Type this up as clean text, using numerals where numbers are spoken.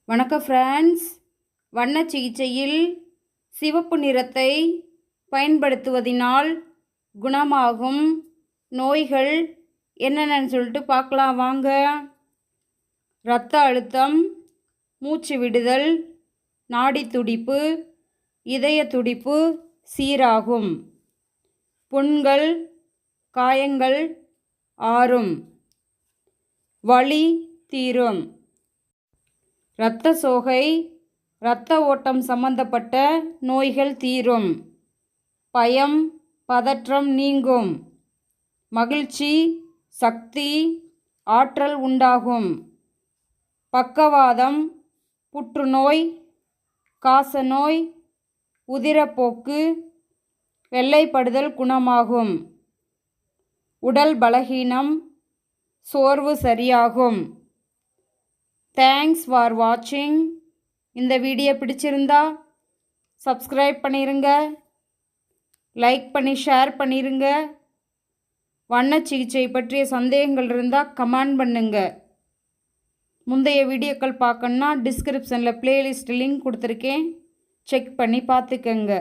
வணக்கம் ஃப்ரெண்ட்ஸ். வண்ண சிகிச்சையில் சிவப்பு நிறத்தை பயன்படுத்துவதினால் குணமாகும் நோய்கள் என்னென்னு சொல்லிட்டு பார்க்கலாம் வாங்க. இரத்த அழுத்தம், மூச்சு விடுதல், நாடி துடிப்பு, இதய துடிப்பு சீராகும். புண்கள், காயங்கள் ஆறும். வலி தீரும். இரத்த சோகை, இரத்த ஓட்டம் சம்பந்தப்பட்ட நோய்கள் தீரும். பயம், பதற்றம் நீங்கும். மகிழ்ச்சி, சக்தி, ஆற்றல் உண்டாகும். பக்கவாதம், புற்றுநோய், காசநோய், உதிரப்போக்கு, வெள்ளைப்படுதல் குணமாகும். உடல் பலகீனம், சோர்வு சரியாகும். தேங்க்ஸ் ஃபார் வாட்சிங். இந்த வீடியோ பிடிச்சிருந்தா சப்ஸ்கிரைப் பண்ணிடுங்க, லைக் பண்ணி ஷேர் பண்ணிடுங்க. வண்ண சிகிச்சை பற்றிய சந்தேகங்கள் இருந்தால் கமெண்ட் பண்ணுங்க. முந்தைய வீடியோக்கள் பார்க்கணுன்னா டிஸ்கிரிப்ஷனில் பிளேலிஸ்ட் லிங்க் கொடுத்துருக்கேன், செக் பண்ணி பார்த்துக்கங்க.